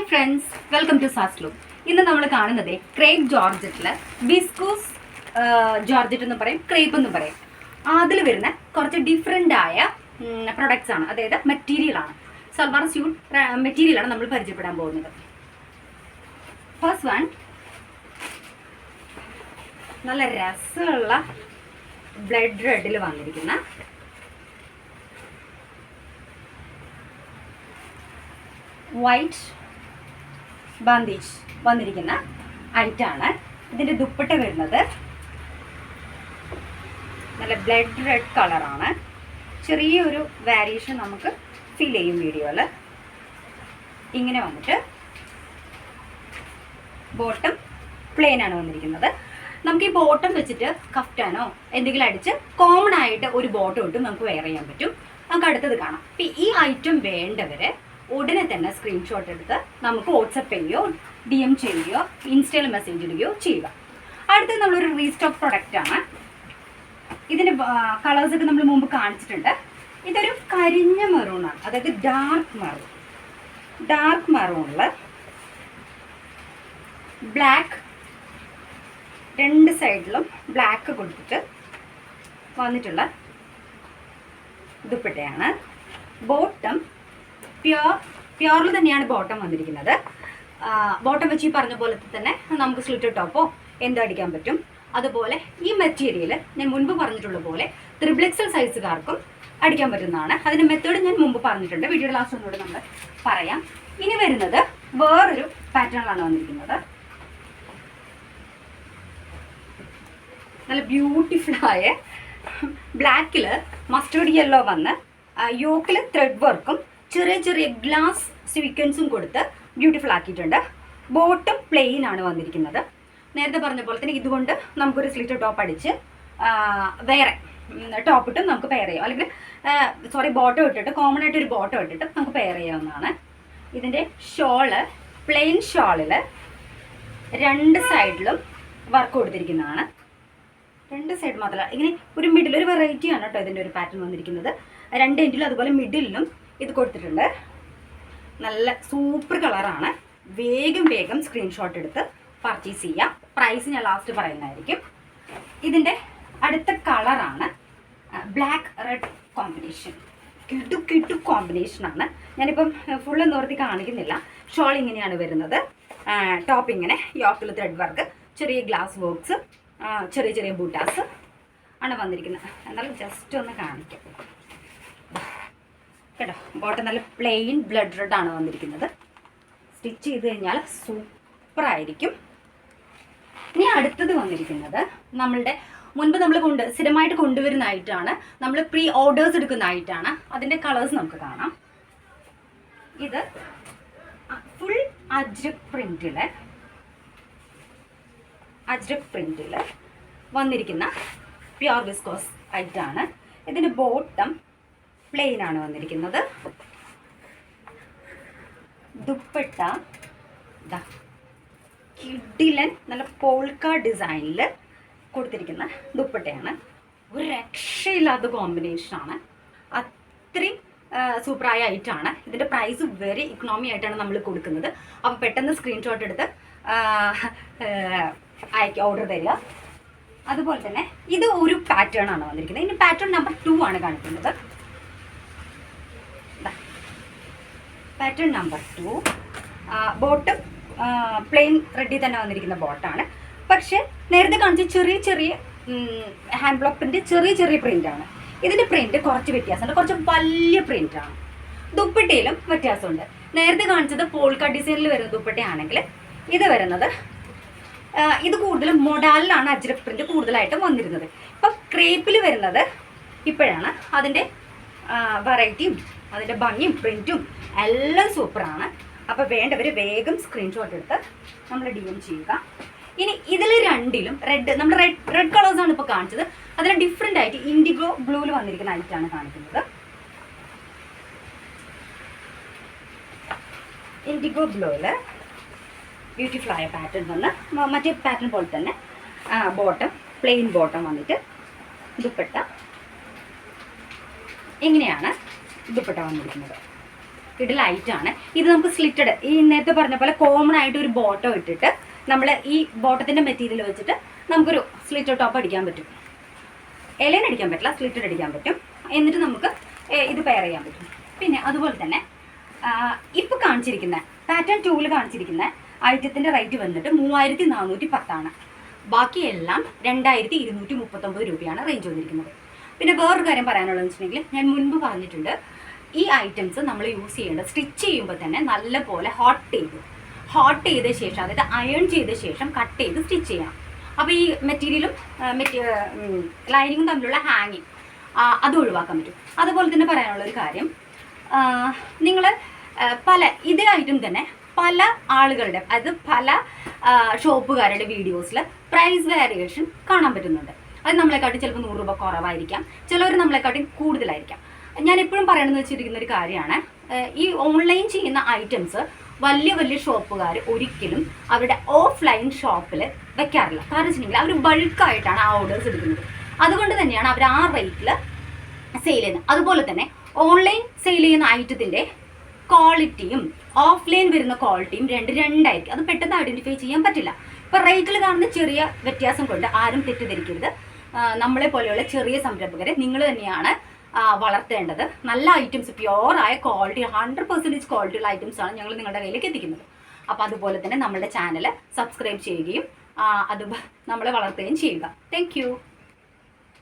Friends, welcome to സാസ്ലു. ഇന്ന് നമ്മൾ കാണുന്നത് ക്രേപ്പ് ജോർജറ്റിൽ വിസ്കോസ് ജോർജറ്റ് എന്ന് പറയും, ക്രേപ്പ് എന്ന് പറയും. അതിൽ വരുന്ന കുറച്ച് ഡിഫറെൻ്റ് ആയ പ്രൊഡക്ട്സ് ആണ്, അതായത് മെറ്റീരിയലാണ്. സൽവാർ സ്യൂട്ട് മെറ്റീരിയലാണ് നമ്മൾ പരിചയപ്പെടാൻ പോകുന്നത്. ഫസ്റ്റ് വൺ, നല്ല രസമുള്ള ബ്ലഡ് റെഡിൽ വന്നിരിക്കുന്ന വൈറ്റ് ബാന്ദേജ് വന്നിരിക്കുന്ന ഐറ്റാണ്. ഇതിൻ്റെ ദുപ്പട്ട വരുന്നത് നല്ല ബ്ലഡ് റെഡ് കളറാണ്. ചെറിയൊരു വേരിയേഷൻ നമുക്ക് ഫീൽ ചെയ്യും വീഡിയോയിൽ. ഇങ്ങനെ വന്നിട്ട് ബോട്ടം പ്ലെയിൻ ആണ് വന്നിരിക്കുന്നത്. നമുക്ക് ഈ ബോട്ടം വെച്ചിട്ട് കഫ്റ്റാനോ എന്തെങ്കിലും അടിച്ച് കോമൺ ആയിട്ട് ഒരു ബോട്ടം ഇട്ട് നമുക്ക് വെയർ ചെയ്യാൻ പറ്റും. നമുക്ക് അടുത്തത് കാണാം. ഇപ്പം ഈ ഐറ്റം വേണ്ടവരെ ഉടനെ തന്നെ സ്ക്രീൻഷോട്ട് എടുത്ത് നമുക്ക് വാട്സപ്പ് ചെയ്യുകയോ DM ചെയ്യുകയോ ഇൻസ്റ്റയിൽ മെസ്സേജ് ഇടുകയോ ചെയ്യുക. അടുത്തത് നമ്മളൊരു റീസ്റ്റോക്ക് പ്രൊഡക്റ്റാണ്. ഇതിൻ്റെ കളേഴ്സൊക്കെ നമ്മൾ മുമ്പ് കാണിച്ചിട്ടുണ്ട്. ഇതൊരു കരിഞ്ഞ മെറൂണാണ്, അതായത് ഡാർക്ക് മെറൂണിൽ ബ്ലാക്ക്, രണ്ട് സൈഡിലും ബ്ലാക്ക് കൊടുത്തിട്ട് വന്നിട്ടുള്ള ദുപ്പട്ടയാണ്. ബോട്ടം പ്യോറിൽ തന്നെയാണ് ബോട്ടം വന്നിരിക്കുന്നത്. ബോട്ടം വെച്ച് ഈ പറഞ്ഞ പോലെ തന്നെ നമുക്ക് സ്ലിറ്റ് ടോപ്പോ എന്തോ അടിക്കാൻ പറ്റും. അതുപോലെ ഈ മെറ്റീരിയൽ ഞാൻ മുൻപ് പറഞ്ഞിട്ടുള്ള പോലെ XXL സൈസുകാർക്കും അടിക്കാൻ പറ്റുന്നതാണ്. അതിൻ്റെ മെത്തേഡ് ഞാൻ മുമ്പ് പറഞ്ഞിട്ടുണ്ട്, വീഡിയോ ലാസ്റ്റ് ഒന്നുകൂടെ നമ്മൾ പറയാം. ഇനി വരുന്നത് വേറൊരു പാറ്റേണിലാണ് വന്നിരിക്കുന്നത്. നല്ല ബ്യൂട്ടിഫുള്ളായ ബ്ലാക്കിൽ മസ്റ്റേർഡ് യെല്ലോ വന്ന് യോക്കിൽ ത്രെഡ് വർക്കും ചെറിയ ചെറിയ ഗ്ലാസ് സ്വീക്വൻസും കൊടുത്ത് ബ്യൂട്ടിഫുൾ ആക്കിയിട്ടുണ്ട്. ബോട്ടം പ്ലെയിൻ ആണ് വന്നിരിക്കുന്നത്. നേരത്തെ പറഞ്ഞ പോലെ തന്നെ ഇതുകൊണ്ട് നമുക്കൊരു സ്ലിറ്റ് ടോപ്പ് അടിച്ച് വേറെ ടോപ്പ് ഇട്ട് നമുക്ക് പെയർ ചെയ്യാം, അല്ലെങ്കിൽ ബോട്ടം ഇട്ടിട്ട് കോമൺ ആയിട്ട് ഒരു ബോട്ടം ഇട്ടിട്ട് നമുക്ക് പെയർ ചെയ്യാവുന്നതാണ്. ഇതിൻ്റെ ഷോള് പ്ലെയിൻ ഷോളിൽ രണ്ട് സൈഡിലും വർക്ക് കൊടുത്തിരിക്കുന്നതാണ്. രണ്ട് സൈഡ് മാത്രമല്ല, ഇങ്ങനെ ഒരു മിഡിൽ ഒരു വെറൈറ്റിയാണ് കേട്ടോ ഇതിൻ്റെ ഒരു പാറ്റേൺ വന്നിരിക്കുന്നത്. രണ്ട് എൻഡിലും അതുപോലെ മിഡിലും ഇത് കൊടുത്തിട്ടുണ്ട്. നല്ല സൂപ്പർ കളറാണ്. വേഗം സ്ക്രീൻഷോട്ട് എടുത്ത് പർച്ചേസ് ചെയ്യാം. പ്രൈസ് ഞാൻ ലാസ്റ്റ് പറയുന്നതായിരിക്കും. ഇതിൻ്റെ അടുത്ത കളറാണ് ബ്ലാക്ക് റെഡ് കോമ്പിനേഷൻ. കിട്ടു കോമ്പിനേഷനാണ്. ഞാനിപ്പം ഫുള്ള് നിവർത്തി കാണിക്കുന്നില്ല. ഷോൾ ഇങ്ങനെയാണ് വരുന്നത്. ടോപ്പ് ഇങ്ങനെ യോക്കിൽ ത്രെഡ് വർക്ക്, ചെറിയ ഗ്ലാസ് വർക്ക്സ്, ചെറിയ ബൂട്ടാസ് ആണ് വന്നിരിക്കുന്നത്. എന്നാലും ജസ്റ്റ് ഒന്ന് കാണിക്കാം കേട്ടോ. ബോട്ടം നല്ല പ്ലെയിൻ ബ്ലഡ് റെഡ് ആണ് വന്നിരിക്കുന്നത്. സ്റ്റിച്ച് ചെയ്ത് കഴിഞ്ഞാൽ സൂപ്പറായിരിക്കും. ഇനി അടുത്തത് വന്നിരിക്കുന്നത് നമ്മളുടെ മുൻപ് നമ്മൾ സ്ഥിരമായിട്ട് കൊണ്ടുവരുന്നതായിട്ടാണ്, നമ്മൾ പ്രീ ഓർഡേഴ്സ് എടുക്കുന്നതായിട്ടാണ്. അതിൻ്റെ കളേഴ്സ് നമുക്ക് കാണാം. ഇത് ഫുൾ അജ്രക് പ്രിൻറ്റിൽ വന്നിരിക്കുന്ന പ്യുർ വിസ്കോസ് ആയിട്ടാണ്. ഇതിൻ്റെ ബോട്ടം പ്ലെയിൻ ആണ് വന്നിരിക്കുന്നത്. ദുപ്പട്ട കിഡിലൻ നല്ല പോൾക്ക ഡിസൈനിൽ കൊടുത്തിരിക്കുന്ന ദുപ്പട്ടയാണ്. ഒരു രക്ഷയില്ലാത്ത കോമ്പിനേഷനാണ്. അത്രയും സൂപ്പറായ ഐറ്റാണ്. ഇതിൻ്റെ പ്രൈസ് വെരി ഇക്കണോമി ആയിട്ടാണ് നമ്മൾ കൊടുക്കുന്നത്. അപ്പോൾ പെട്ടെന്ന് സ്ക്രീൻഷോട്ട് എടുത്ത് ഓർഡർ തരിക. അതുപോലെ തന്നെ ഇത് ഒരു പാറ്റേൺ ആണ് വന്നിരിക്കുന്നത്. ഇനി പാറ്റേൺ നമ്പർ 2 ആണ് കാണിക്കുന്നത്. Pattern number 2 bottom plain ready തന്നെ വന്നിരിക്കുന്ന ബോട്ടാണ്. പക്ഷേ നേരത്തെ കാണിച്ച ചെറിയ ഹാൻഡ് ബ്ലോക്ക് പ്രിന്റ്, ചെറിയ പ്രിൻ്റാണ്. ഇതിൻ്റെ പ്രിന്റ് കുറച്ച് വ്യത്യാസമുണ്ട്, കുറച്ച് വലിയ പ്രിൻ്റാണ്. ദുപ്പട്ടയിലും വ്യത്യാസമുണ്ട്. നേരത്തെ കാണിച്ചത് പോൾക്ക ഡിസൈനിൽ വരുന്ന ദുപ്പട്ടയാണെങ്കിൽ ഇത് വരുന്നത് ഇത് കൂടുതലും മൊഡാലിലാണ് അജ്രക് പ്രിന്റ് കൂടുതലായിട്ടും വന്നിരുന്നത്. ഇപ്പം ക്രേപ്പിൽ വരുന്നത് ഇപ്പോഴാണ്. അതിൻ്റെ വെറൈറ്റിയും അതിൻ്റെ ഭംഗിയും പ്രിൻറ്റും എല്ലാം സൂപ്പറാണ്. അപ്പോൾ വേണ്ടവർ വേഗം സ്ക്രീൻഷോട്ട് എടുത്ത് നമ്മൾ DM ചെയ്യുക. ഇനി ഇതിൽ രണ്ടിലും നമ്മൾ റെഡ് കളേഴ്സാണ് ഇപ്പോൾ കാണിച്ചത്. അതിൽ ഡിഫറെൻ്റ് ആയിട്ട് ഇൻഡിഗോ ബ്ലൂവിൽ വന്നിരിക്കുന്ന ഐറ്റാണ് കാണിക്കുന്നത്. ഇൻഡിഗോ ബ്ലൂവിൽ ബ്യൂട്ടിഫുൾ ആയ പാറ്റേൺ വന്ന് മറ്റേ പാറ്റേൺ പോലെ തന്നെ ബോട്ടം പ്ലെയിൻ ബോട്ടം വന്നിട്ട് ദുപ്പട്ട ഇങ്ങനെയാണ് ദുപ്പട്ട വന്നിരിക്കുന്നത്. കിടലായിട്ടാണ്. ഇത് നമുക്ക് സ്ലിറ്റഡ് ഈ നേരത്തെ പറഞ്ഞ പോലെ കോമൺ ആയിട്ട് ഒരു ബോട്ടം ഇട്ടിട്ട് നമ്മൾ ഈ ബോട്ടത്തിൻ്റെ മെറ്റീരിയൽ വെച്ചിട്ട് നമുക്കൊരു സ്ലിറ്റഡ് ടോപ്പ് അടിക്കാൻ പറ്റും. എലൈൻ അടിക്കാൻ പറ്റില്ല, സ്ലിറ്റഡ് അടിക്കാൻ പറ്റും. എന്നിട്ട് നമുക്ക് ഇത് പെയർ ചെയ്യാൻ പറ്റും. പിന്നെ അതുപോലെ തന്നെ ഇപ്പോൾ കാണിച്ചിരിക്കുന്ന പാറ്റേൺ 2 കാണിച്ചിരിക്കുന്ന ഐറ്റത്തിൻ്റെ റേറ്റ് വന്നിട്ട് 3410 ബാക്കിയെല്ലാം 2239 രൂപയാണ് റേഞ്ച് വന്നിരിക്കുന്നത്. പിന്നെ വേറൊരു കാര്യം പറയാനുള്ളതെന്ന് വെച്ചിട്ടുണ്ടെങ്കിൽ ഞാൻ മുൻപ് പറഞ്ഞിട്ടുണ്ട്, ഈ ഐറ്റംസ് നമ്മൾ യൂസ് ചെയ്യേണ്ടത് സ്റ്റിച്ച് ചെയ്യുമ്പോൾ തന്നെ നല്ലപോലെ ഹോട്ട് ചെയ്ത ശേഷം, അതായത് അയൺ ചെയ്ത ശേഷം കട്ട് ചെയ്ത് സ്റ്റിച്ച് ചെയ്യണം. അപ്പോൾ ഈ മെറ്റീരിയലും ലൈനിങ്ങും തമ്മിലുള്ള ഹാങ്ങിങ് അത് ഒഴിവാക്കാൻ പറ്റും. അതുപോലെ തന്നെ പറയാനുള്ളൊരു കാര്യം, നിങ്ങൾ ഇതേ ഐറ്റം തന്നെ പല ആളുകളുടെ, അതായത് പല ഷോപ്പുകാരുടെ വീഡിയോസിൽ പ്രൈസ് വേരിയേഷൻ കാണാൻ പറ്റുന്നുണ്ട്. അത് നമ്മളെക്കാട്ടി ചിലപ്പോൾ 100 രൂപ കുറവായിരിക്കാം, ചിലവർ നമ്മളെക്കാട്ടി കൂടുതലായിരിക്കാം. ഞാൻ എപ്പോഴും പറയണമെന്ന് വെച്ചിരിക്കുന്ന ഒരു കാര്യമാണ്, ഈ ഓൺലൈൻ ചെയ്യുന്ന ഐറ്റംസ് വലിയ ഷോപ്പുകാർ ഒരിക്കലും അവരുടെ ഓഫ്ലൈൻ ഷോപ്പിൽ വെക്കാറില്ല. കാരണം വെച്ചിട്ടുണ്ടെങ്കിൽ അവർ ബൾക്കായിട്ടാണ് ആ ഓർഡേഴ്സ് എടുക്കുന്നത്. അതുകൊണ്ട് തന്നെയാണ് അവർ ആ റേറ്റിൽ സെയിൽ ചെയ്യുന്നത്. അതുപോലെ തന്നെ ഓൺലൈൻ സെയിൽ ചെയ്യുന്ന ഐറ്റത്തിൻ്റെ ക്വാളിറ്റിയും ഓഫ്ലൈൻ വരുന്ന ക്വാളിറ്റിയും രണ്ടായിരിക്കും. അത് പെട്ടെന്ന് ഐഡൻറ്റിഫൈ ചെയ്യാൻ പറ്റില്ല. ഇപ്പോൾ റേറ്റിൽ കാണുന്ന ചെറിയ വ്യത്യാസം കൊണ്ട് ആരും തെറ്റിദ്ധരിക്കരുത്. നമ്മളെ പോലെയുള്ള ചെറിയ സംരംഭകരെ നിങ്ങൾ തന്നെയാണ് വളർത്തേണ്ടത്. നല്ല ഐറ്റംസ്, പ്യുവറായ ക്വാളിറ്റി, 100% ക്വാളിറ്റിയുള്ള ഐറ്റംസാണ് ഞങ്ങൾ നിങ്ങളുടെ കയ്യിലേക്ക് എത്തിക്കുന്നത്. അപ്പോൾ അതുപോലെ തന്നെ നമ്മുടെ ചാനൽ സബ്സ്ക്രൈബ് ചെയ്യുകയും അത് നമ്മളെ വളർത്തുകയും ചെയ്യുക. താങ്ക്